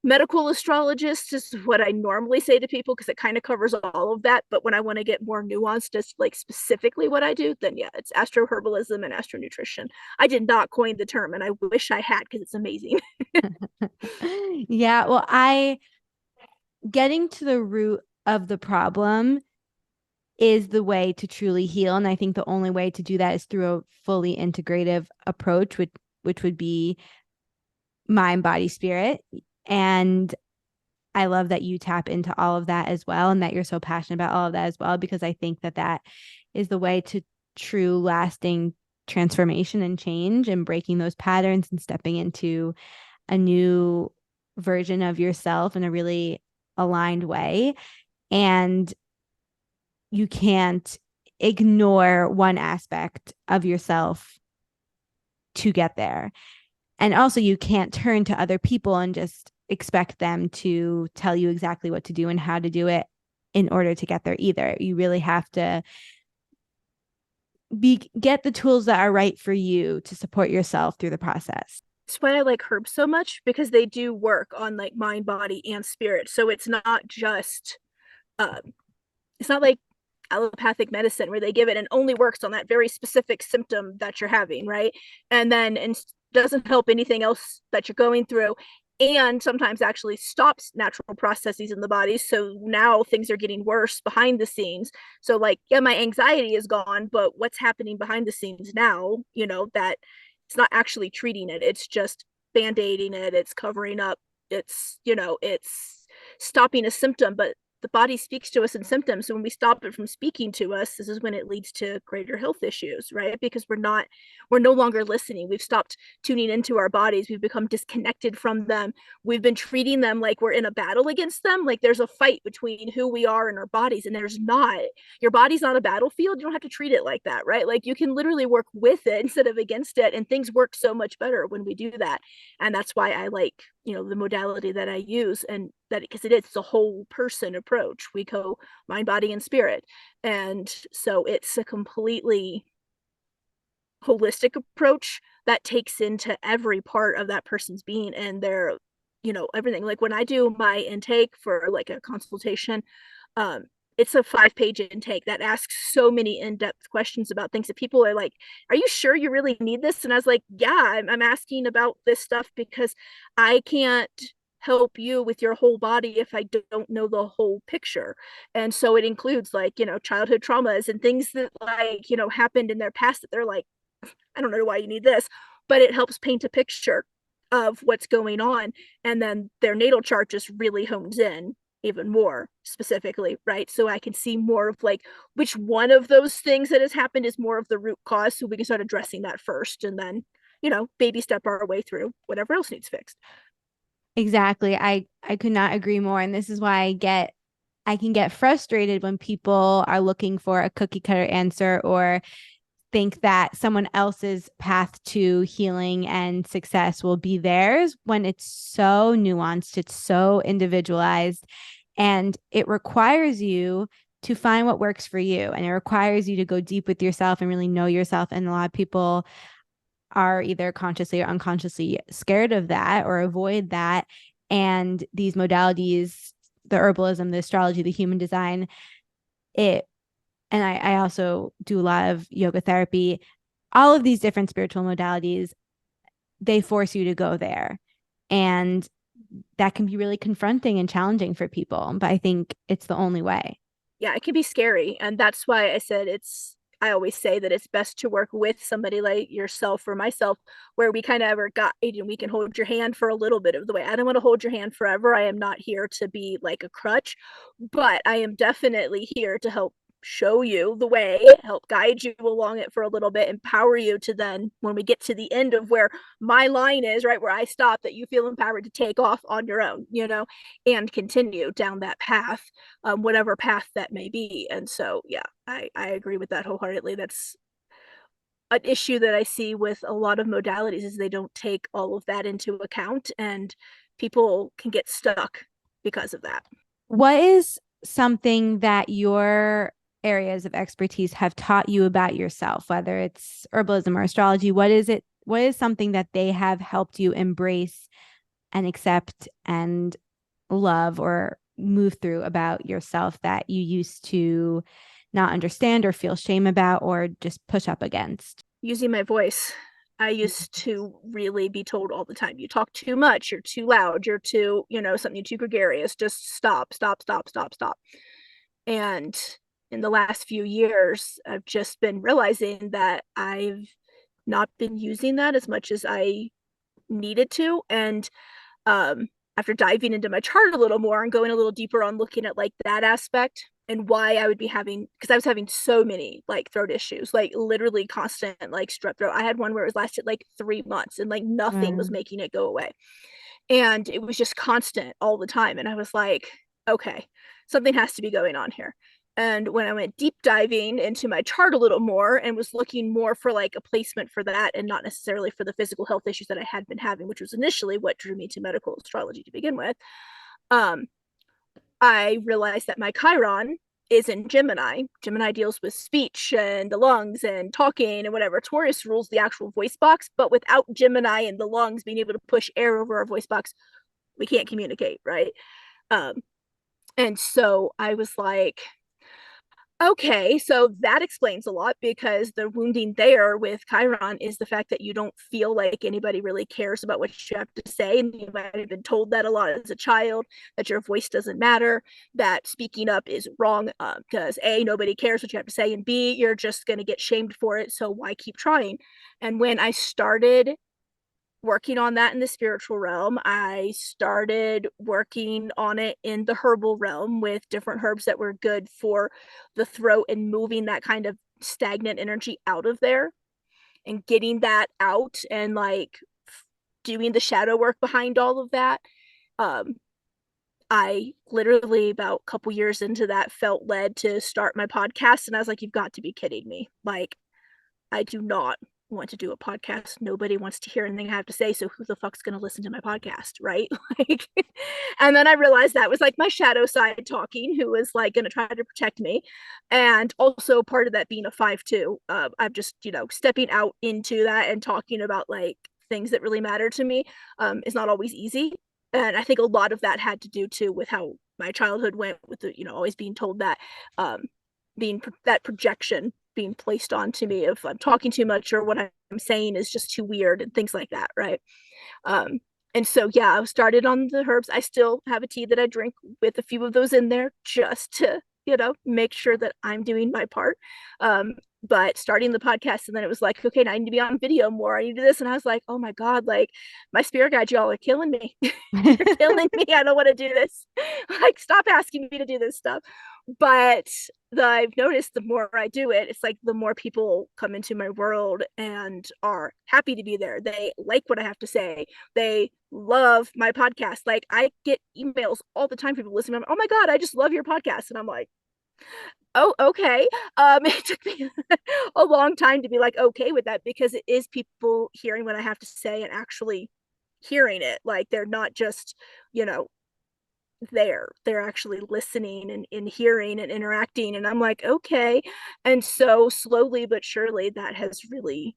medical astrologist is what I normally say to people because it kind of covers all of that. But when I want to get more nuanced as like specifically what I do, then yeah, it's astroherbalism and astronutrition. I did not coin the term and I wish I had because it's amazing. Yeah, well, I getting to the root of the problem is the way to truly heal. And I think the only way to do that is through a fully integrative approach, which would be mind, body, spirit. And I love that you tap into all of that as well, and that you're so passionate about all of that as well, because I think that that is the way to true lasting transformation and change, and breaking those patterns and stepping into a new version of yourself in a really aligned way. And you can't ignore one aspect of yourself to get there. And also, you can't turn to other people and just expect them to tell you exactly what to do and how to do it in order to get there either. You really have to get the tools that are right for you to support yourself through the process. That's why I like herbs so much, because they do work on like mind, body, and spirit. So um, it's not like allopathic medicine where they give it and only works on that very specific symptom that you're having, right? And then and doesn't help anything else that you're going through, and sometimes actually stops natural processes in the body. So now things are getting worse behind the scenes. So like, yeah, my anxiety is gone, but what's happening behind the scenes now, that it's not actually treating it. It's just band-aiding it. It's covering up. It's stopping a symptom, but the body speaks to us in symptoms. So when we stop it from speaking to us, this is when it leads to greater health issues, right? Because we're no longer listening. We've stopped tuning into our bodies. We've become disconnected from them. We've been treating them like we're in a battle against them. Like there's a fight between who we are and our bodies, and there's not. Your body's not a battlefield. You don't have to treat it like that, right? Like you can literally work with it instead of against it. And things work so much better when we do that. And that's why I like, the modality that I use, and that because it is a whole person approach. We go mind, body, and spirit. And so it's a completely holistic approach that takes into every part of that person's being and their, everything. Like when I do my intake for like a consultation, um, it's a 5-page intake that asks so many in-depth questions about things that people are like, are you sure you really need this? And I was like, yeah, I'm asking about this stuff because I can't help you with your whole body if I don't know the whole picture. And so it includes like, childhood traumas and things that like, happened in their past that they're like, I don't know why you need this, but it helps paint a picture of what's going on. And then their natal chart just really hones in even more specifically, right? So I can see more of like which one of those things that has happened is more of the root cause. So we can start addressing that first and then, baby step our way through whatever else needs fixed. Exactly. I could not agree more. And this is why I can get frustrated when people are looking for a cookie cutter answer, or think that someone else's path to healing and success will be theirs, when it's so nuanced, it's so individualized, and it requires you to find what works for you. And it requires you to go deep with yourself and really know yourself. And a lot of people are either consciously or unconsciously scared of that or avoid that. And these modalities, the herbalism, the astrology, the human design, it and I also do a lot of yoga therapy, all of these different spiritual modalities, they force you to go there. And that can be really confronting and challenging for people. But I think it's the only way. Yeah, it can be scary. And that's why I always say that it's best to work with somebody like yourself or myself, where we kind of are guide and we can hold your hand for a little bit of the way. I don't want to hold your hand forever. I am not here to be like a crutch, but I am definitely here to help show you the way, help guide you along it for a little bit, empower you to then, when we get to the end of where my line is, right, where I stop, that you feel empowered to take off on your own, and continue down that path, whatever path that may be. And so, yeah, I agree with that wholeheartedly. That's an issue that I see with a lot of modalities, is they don't take all of that into account, and people can get stuck because of that. What is something that your areas of expertise have taught you about yourself, whether it's herbalism or astrology? What is it? What is something that they have helped you embrace and accept and love or move through about yourself that you used to not understand or feel shame about or just push up against? Using my voice. I used to really be told all the time, you talk too much, you're too loud, you're too, something too gregarious, just stop, stop, stop, stop, stop. And in the last few years, I've just been realizing that I've not been using that as much as I needed to. And after diving into my chart a little more and going a little deeper on looking at like that aspect and why I would be having, because I was having so many like throat issues, like literally constant like strep throat. I had one where it was lasted like 3 months and like nothing was making it go away. And it was just constant all the time. And I was like, okay, something has to be going on here. And when I went deep diving into my chart a little more and was looking more for like a placement for that and not necessarily for the physical health issues that I had been having, which was initially what drew me to medical astrology to begin with, I realized that my Chiron is in Gemini. Gemini deals with speech and the lungs and talking and whatever. Taurus rules the actual voice box, but without Gemini and the lungs being able to push air over our voice box, we can't communicate, right? And so I was like, okay, so that explains a lot, because the wounding there with Chiron is the fact that you don't feel like anybody really cares about what you have to say. And you might have been told that a lot as a child, that your voice doesn't matter, that speaking up is wrong, because A, nobody cares what you have to say, and B, you're just going to get shamed for it. So why keep trying? And when I started working on that in the spiritual realm, I started working on it in the herbal realm with different herbs that were good for the throat and moving that kind of stagnant energy out of there and getting that out and like doing the shadow work behind all of that. I literally about a couple years into that felt led to start my podcast, and I was like, you've got to be kidding me. Like, I do not want to do a podcast. Nobody wants to hear anything I have to say, so who the fuck's going to listen to my podcast, right? Like, and then I realized that was like my shadow side talking, who was like going to try to protect me. And also part of that being a 5-2, I'm just, stepping out into that and talking about like things that really matter to me, is not always easy. And I think a lot of that had to do too with how my childhood went, with the, always being told that, being that projection being placed onto me if I'm talking too much or what I'm saying is just too weird and things like that, right? And so, yeah, I started on the herbs. I still have a tea that I drink with a few of those in there just to, make sure that I'm doing my part. But starting the podcast, and then it was like, okay, now I need to be on video more. I need to do this. And I was like, oh my God, like my spirit guide, y'all are killing me. You're killing me. I don't want to do this. Like, stop asking me to do this stuff. But I've noticed the more I do it, it's like the more people come into my world and are happy to be there. They like what I have to say. They love my podcast. Like, I get emails all the time from people listening. Oh my God, I just love your podcast. And I'm like, oh, okay. It took me a long time to be like okay with that, because it is people hearing what I have to say and actually hearing it. Like, they're not just, they're actually listening and hearing and interacting, and I'm like, okay. And so slowly but surely that has really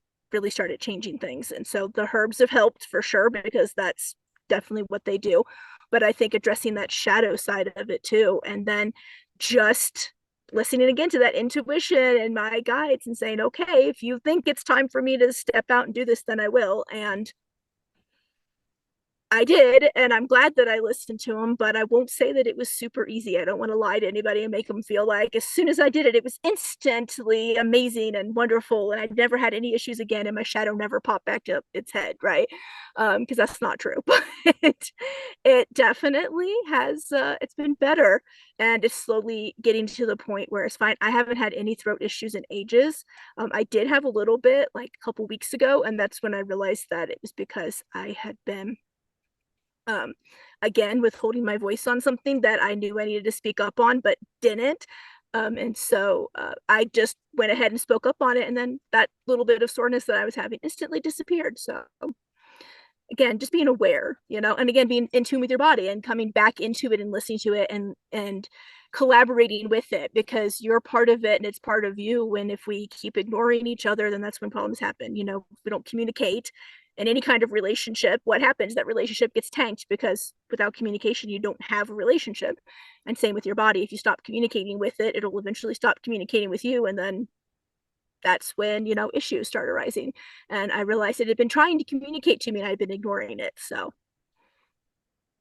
started changing things. And so the herbs have helped for sure, because that's definitely what they do. But I think addressing that shadow side of it too, and then just listening again to that intuition and my guides and saying, okay, if you think it's time for me to step out and do this, then I will. And I did, and I'm glad that I listened to him, but I won't say that it was super easy. I don't want to lie to anybody and make them feel like as soon as I did it, it was instantly amazing and wonderful, and I never had any issues again, and my shadow never popped back up its head, right? Because that's not true, but it definitely has. It's been better, and it's slowly getting to the point where it's fine. I haven't had any throat issues in ages. I did have a little bit like a couple weeks ago, and that's when I realized that it was because I had been um, again withholding my voice on something that I knew I needed to speak up on but didn't. And so I just went ahead and spoke up on it, and then that little bit of soreness that I was having instantly disappeared. So again, just being aware, and again being in tune with your body and coming back into it and listening to it and collaborating with it, because you're part of it and it's part of you. And if we keep ignoring each other, then that's when problems happen. If we don't communicate in any kind of relationship, what happens? That relationship gets tanked, because without communication, you don't have a relationship. And same with your body. If you stop communicating with it, it'll eventually stop communicating with you. And then that's when, issues start arising. And I realized it had been trying to communicate to me and I'd been ignoring it. So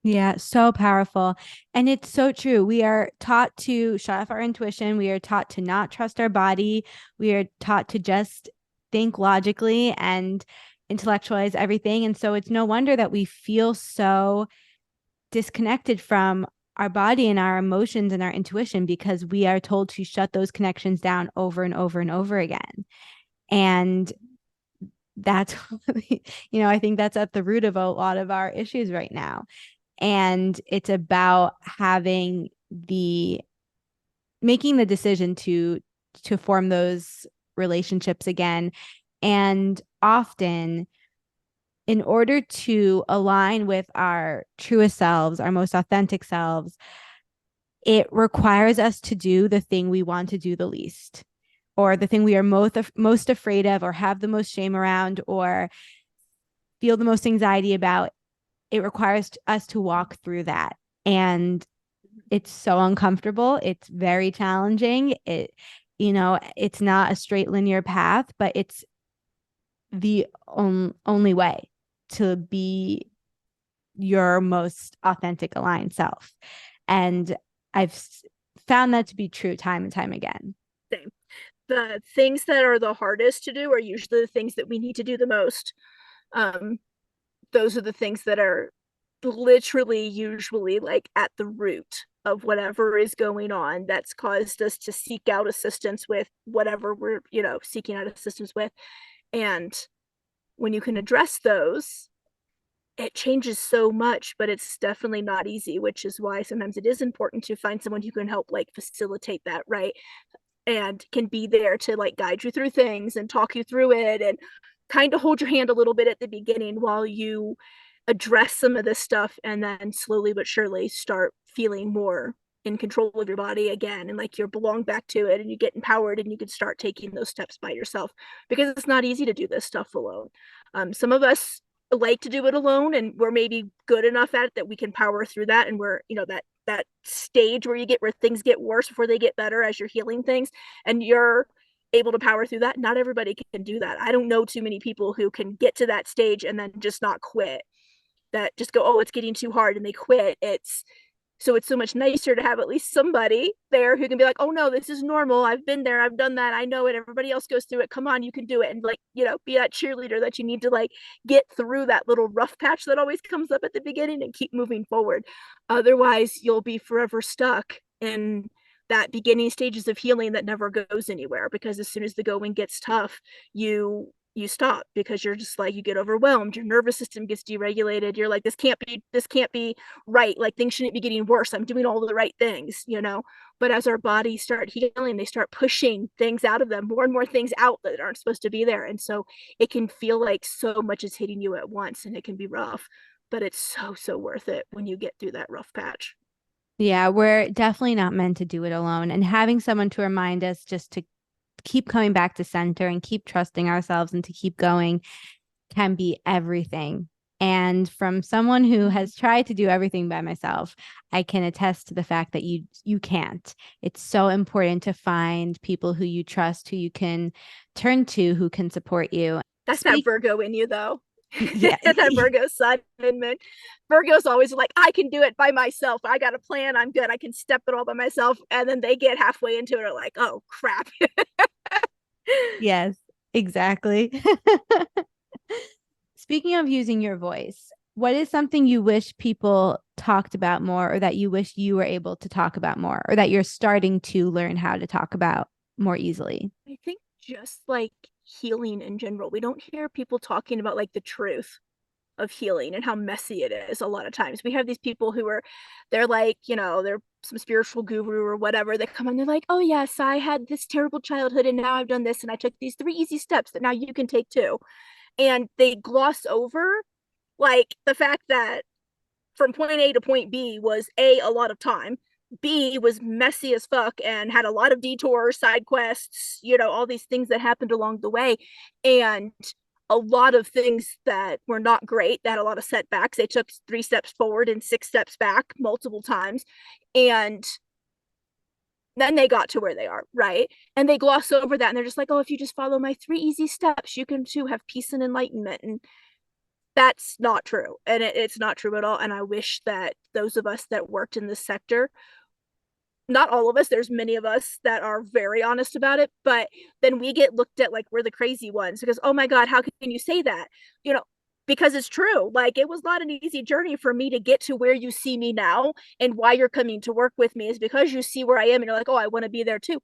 Yeah, so powerful. And it's so true. We are taught to shut off our intuition. We are taught to not trust our body. We are taught to just think logically and intellectualize everything. And so it's no wonder that we feel so disconnected from our body and our emotions and our intuition, because we are told to shut those connections down over and over and over again. And that's, I think that's at the root of a lot of our issues right now. And it's about making the decision to form those relationships again. And often, in order to align with our truest selves, our most authentic selves, it requires us to do the thing we want to do the least, or the thing we are most afraid of, or have the most shame around, or feel the most anxiety about. It requires us to walk through that. And it's so uncomfortable. It's very challenging. It's not a straight linear path, but it's the only way to be your most authentic aligned self. And I've found that to be true time and time again. same. The things that are the hardest to do are usually the things that we need to do the most. Um, those are the things that are literally usually like at the root of whatever is going on that's caused us to seek out assistance with whatever we're, seeking out assistance with. And when you can address those, it changes so much, but it's definitely not easy, which is why sometimes it is important to find someone who can help like facilitate that, right? And can be there to like guide you through things and talk you through it and kind of hold your hand a little bit at the beginning while you address some of this stuff, and then slowly but surely start feeling more in control of your body again, and like you belong back to it and you get empowered and you can start taking those steps by yourself, because it's not easy to do this stuff alone. Some of us like to do it alone, and we're maybe good enough at it that we can power through that, and we're that stage where things get worse before they get better as you're healing things, and you're able to power through that. Not everybody can do that. I don't know too many people who can get to that stage and then just not quit, that just go, oh, it's getting too hard, and they quit. It's so much nicer to have at least somebody there who can be like, oh no, this is normal. I've been there. I've done that. I know it. Everybody else goes through it. Come on, you can do it. And like, be that cheerleader that you need to like get through that little rough patch that always comes up at the beginning and keep moving forward. Otherwise, you'll be forever stuck in that beginning stages of healing that never goes anywhere, because as soon as the going gets tough, you stop, because you're just like, you get overwhelmed, your nervous system gets deregulated, you're like, this can't be right, like things shouldn't be getting worse, I'm doing all the right things. But as our bodies start healing, they start pushing things out of them, more and more things out that aren't supposed to be there. And so it can feel like so much is hitting you at once, and it can be rough, but it's so worth it when you get through that rough patch. Yeah, we're definitely not meant to do it alone. And having someone to remind us just to keep coming back to center and keep trusting ourselves and to keep going can be everything. And from someone who has tried to do everything by myself, I can attest to the fact that you can't. It's so important to find people who you trust, who you can turn to, who can support you. That's that Speak Virgo in you, though. Yeah. And then Virgo sun and moon. Virgo's always like, I can do it by myself. I got a plan. I'm good. I can step it all by myself. And then they get halfway into it, are like, oh crap. Yes, exactly. Speaking of using your voice, what is something you wish people talked about more, or that you wish you were able to talk about more, or that you're starting to learn how to talk about more easily? I think just like healing in general, we don't hear people talking about like the truth of healing and how messy it is a lot of times. We have these people who are, they're like, they're some spiritual guru or whatever. They come on, they're like, oh, yes, I had this terrible childhood and now I've done this and I took these 3 easy steps that now you can take too. And they gloss over like the fact that from point A to point B was a lot of time. B was messy as fuck and had a lot of detours, side quests, all these things that happened along the way. And a lot of things that were not great, that had a lot of setbacks. They took 3 steps forward and 6 steps back multiple times. And then they got to where they are, right? And they gloss over that and they're just like, oh, if you just follow my 3 easy steps, you can too have peace and enlightenment. And that's not true. And it's not true at all. And I wish that those of us that worked in this sector, not all of us, there's many of us that are very honest about it, but then we get looked at like we're the crazy ones because, oh my God, how can you say that? Because it's true. Like, it was not an easy journey for me to get to where you see me now. And why you're coming to work with me is because you see where I am and you're like, oh, I want to be there too.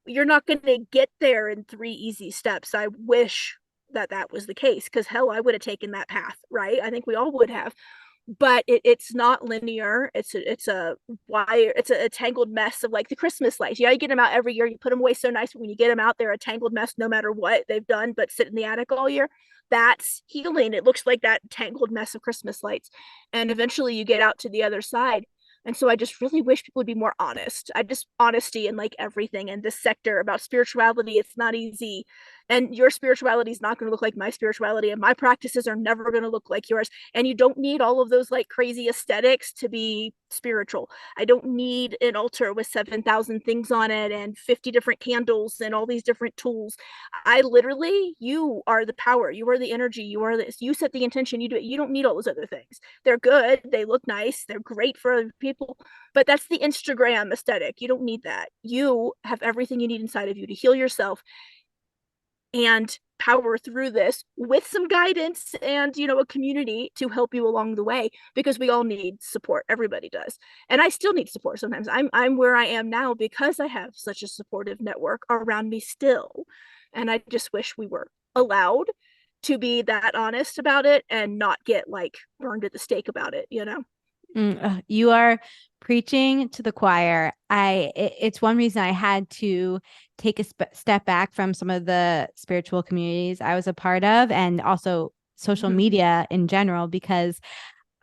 You're not going to get there in 3 easy steps. I wish that was the case, because hell, I would have taken that path, right? I think we all would have, but it's not linear. It's a wire. It's a tangled mess of like the Christmas lights. You get them out every year. You put them away so nice, but when you get them out, they're a tangled mess no matter what they've done, but sit in the attic all year. That's healing. It looks like that tangled mess of Christmas lights, and eventually you get out to the other side. And so I just really wish people would be more honest. I just honesty in like everything in this sector about spirituality. It's not easy. And your spirituality is not going to look like my spirituality. And my practices are never going to look like yours. And you don't need all of those like crazy aesthetics to be spiritual. I don't need an altar with 7,000 things on it and 50 different candles and all these different tools. You are the power. You are the energy. You set the intention. You do it. You don't need all those other things. They're good. They look nice. They're great for other people. But that's the Instagram aesthetic. You don't need that. You have everything you need inside of you to heal yourself and power through this with some guidance and a community to help you along the way, because we all need support. Everybody does. And I still need support sometimes. I'm where I am now because I have such a supportive network around me still. And I just wish we were allowed to be that honest about it and not get like burned at the stake about it. You are preaching to the choir. It's one reason I had to take a step back from some of the spiritual communities I was a part of, and also social media in general, because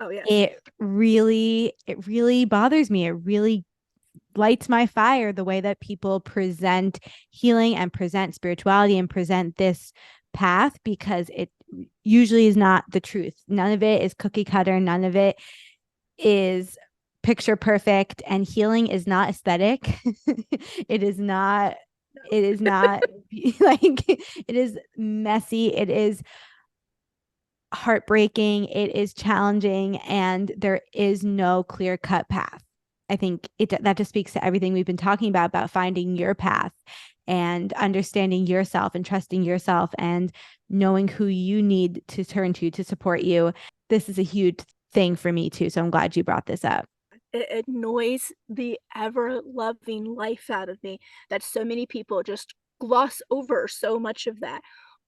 oh yes, it really bothers me. It really lights my fire, the way that people present healing and present spirituality and present this path, because it usually is not the truth. None of it is cookie cutter. None of it is picture perfect, and healing is not aesthetic. It is not like, it is messy, it is heartbreaking, it is challenging, and there is no clear cut path. I think that just speaks to everything we've been talking about finding your path and understanding yourself and trusting yourself and knowing who you need to turn to support you. This is a huge thing for me too. So I'm glad you brought this up. It annoys the ever loving life out of me that so many people just gloss over so much of that.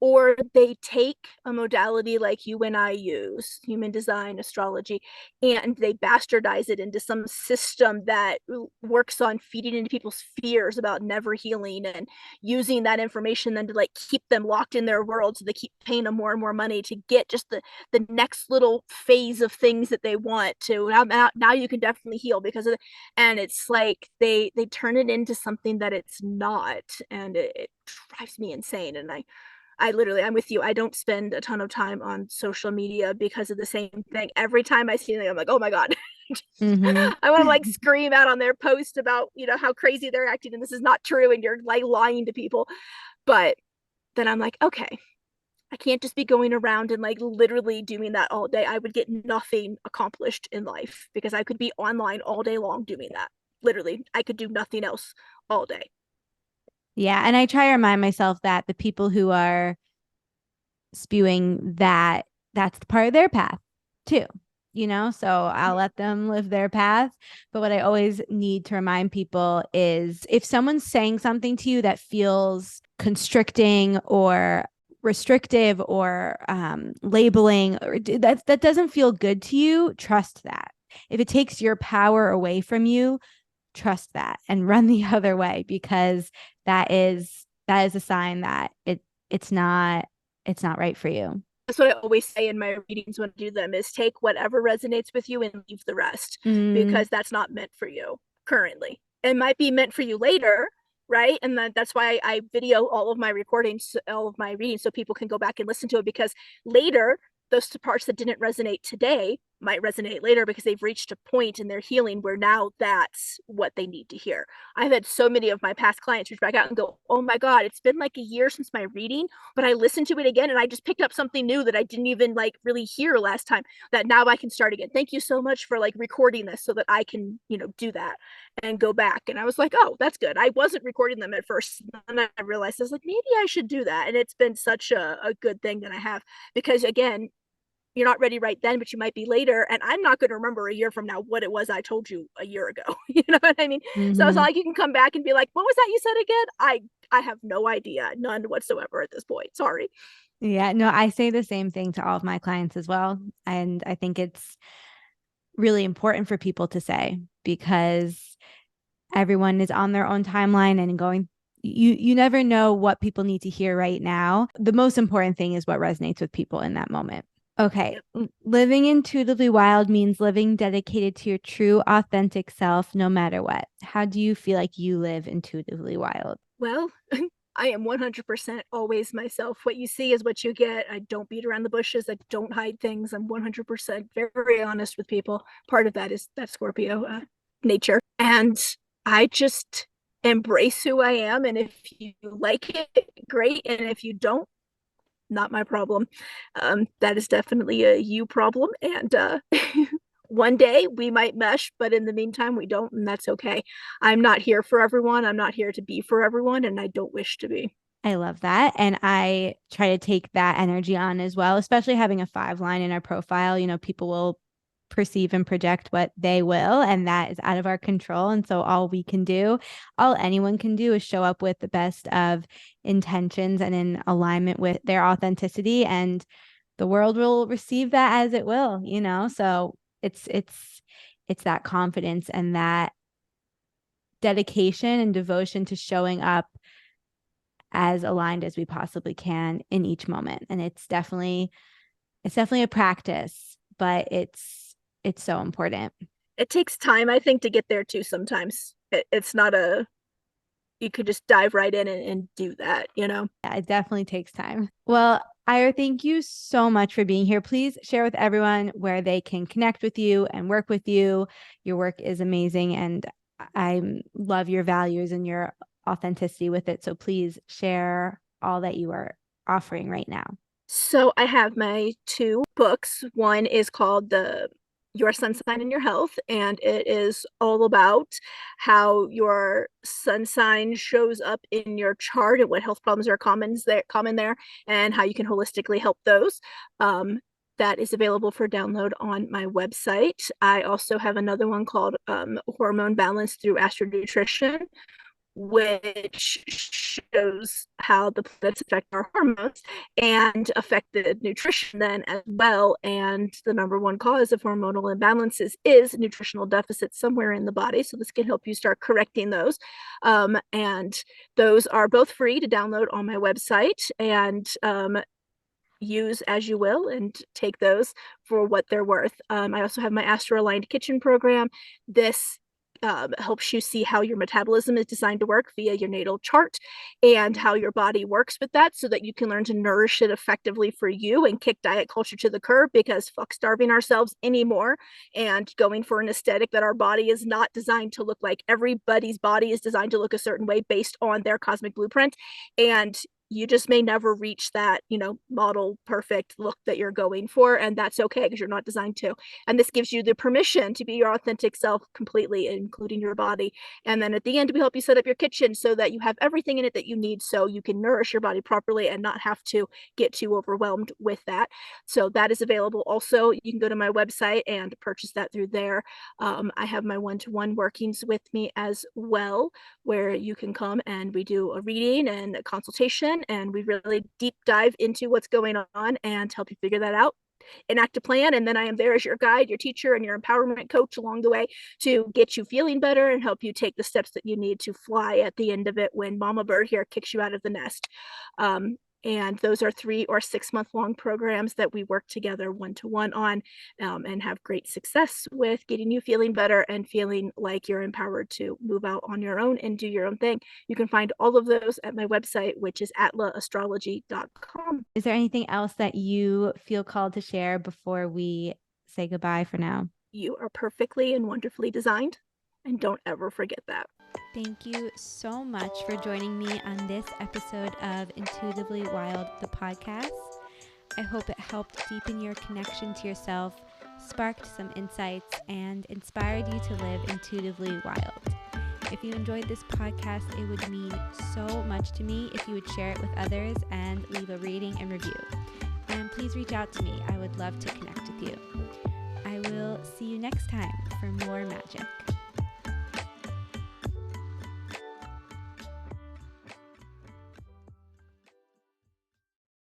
Or they take a modality like you and I use, human design, astrology, and they bastardize it into some system that works on feeding into people's fears about never healing, and using that information then to like keep them locked in their world, so they keep paying them more and more money to get just the next little phase of things that they want to. Now you can definitely heal because of it. And it's like they turn it into something that it's not, and it drives me insane. And I'm with you. I don't spend a ton of time on social media because of the same thing. Every time I see them, I'm like, oh my God. Mm-hmm. I want to like scream out on their post about, how crazy they're acting and this is not true and you're like lying to people. But then I'm like, okay, I can't just be going around and like literally doing that all day. I would get nothing accomplished in life because I could be online all day long doing that. Literally, I could do nothing else all day. Yeah. And I try to remind myself that the people who are spewing that, that's part of their path too, so I'll let them live their path. But what I always need to remind people is if someone's saying something to you that feels constricting or restrictive or labeling, or that doesn't feel good to you, trust that. If it takes your power away from you, trust that and run the other way, because that is a sign that it's not right for you. That's what I always say in my readings when I do them is take whatever resonates with you and leave the rest Mm, because that's not meant for you currently. It might be meant for you later, right? And that's why I video all of my recordings, all of my readings, so people can go back and listen to it because later those parts that didn't resonate today might resonate later because they've reached a point in their healing where now that's what they need to hear. I've had so many of my past clients reach back out and go, oh my God, it's been like a year since my reading, but I listened to it again and I just picked up something new that I didn't even like really hear last time that now I can start again. Thank you so much for like recording this so that I can, do that and go back. And I was like, oh, that's good. I wasn't recording them at first. And I realized I was like, maybe I should do that. And it's been such a good thing that I have because again, you're not ready right then, but you might be later. And I'm not going to remember a year from now what it was I told you a year ago. You know what I mean? So it's not hmm like you can come back and be like, what was that you said again? I have no idea, none whatsoever at this point. Sorry. Yeah, no, I say the same thing to all of my clients as well. And I think it's really important for people to say, because everyone is on their own timeline and going, you never know what people need to hear right now. The most important thing is what resonates with people in that moment. Okay. Yep. Living intuitively wild means living dedicated to your true, authentic self, no matter what. How do you feel like you live intuitively wild? Well, I am 100% always myself. What you see is what you get. I don't beat around the bushes. I don't hide things. I'm 100% very honest with people. Part of that is that Scorpio nature. And I just embrace who I am. And if you like it, great. And if you don't, not my problem. That is definitely a you problem. And one day we might mesh, but in the meantime, we don't. And that's okay. I'm not here for everyone. I'm not here to be for everyone. And I don't wish to be. I love that. And I try to take that energy on as well, especially having a 5 line in our profile. People will perceive and project what they will, and that is out of our control. And so all anyone can do is show up with the best of intentions and in alignment with their authenticity, and the world will receive that as it will. So it's that confidence and that dedication and devotion to showing up as aligned as we possibly can in each moment. And it's definitely a practice, but it's so important. It takes time, I think, to get there too sometimes. It's not you could just dive right in and do that. Yeah, it definitely takes time. Well, Ira, thank you so much for being here. Please share with everyone where they can connect with you and work with you. Your work is amazing, and I love your values and your authenticity with it. So please share all that you are offering right now. So I have my two books. One is called the Your Sun Sign and Your Health, and it is all about how your sun sign shows up in your chart and what health problems are common there, and how you can holistically help those. Um, that is available for download on my website. I also have another one called Hormone Balance through AstroNutrition, which shows how the planets affect our hormones and affect the nutrition then as well. And the number one cause of hormonal imbalances is nutritional deficits somewhere in the body. So this can help you start correcting those. And those are both free to download on my website and use as you will and take those for what they're worth. I also have my Astro Aligned Kitchen program. This helps you see how your metabolism is designed to work via your natal chart and how your body works with that so that you can learn to nourish it effectively for you and kick diet culture to the curb, because fuck starving ourselves anymore and going for an aesthetic that our body is not designed to look like. Everybody's body is designed to look a certain way based on their cosmic blueprint. And You just may never reach that, model perfect look that you're going for. And that's okay because you're not designed to. And this gives you the permission to be your authentic self completely, including your body. And then at the end, we help you set up your kitchen so that you have everything in it that you need so you can nourish your body properly and not have to get too overwhelmed with that. So that is available also. You can go to my website and purchase that through there. I have my one-to-one workings with me as well, where you can come and we do a reading and a consultation, and we really deep dive into what's going on and help you figure that out, enact a plan. And then I am there as your guide, your teacher, and your empowerment coach along the way to get you feeling better and help you take the steps that you need to fly at the end of it when Mama Bird here kicks you out of the nest. And those are 3 or 6 month long programs that we work together one-to-one on, and have great success with getting you feeling better and feeling like you're empowered to move out on your own and do your own thing. You can find all of those at my website, which is atlaastrology.com. Is there anything else that you feel called to share before we say goodbye for now? You are perfectly and wonderfully designed, and don't ever forget that. Thank you so much for joining me on this episode of Intuitively Wild, the podcast. I hope it helped deepen your connection to yourself, sparked some insights, and inspired you to live intuitively wild. If you enjoyed this podcast, it would mean so much to me if you would share it with others and leave a rating and review. And please reach out to me. I would love to connect with you. I will see you next time for more magic.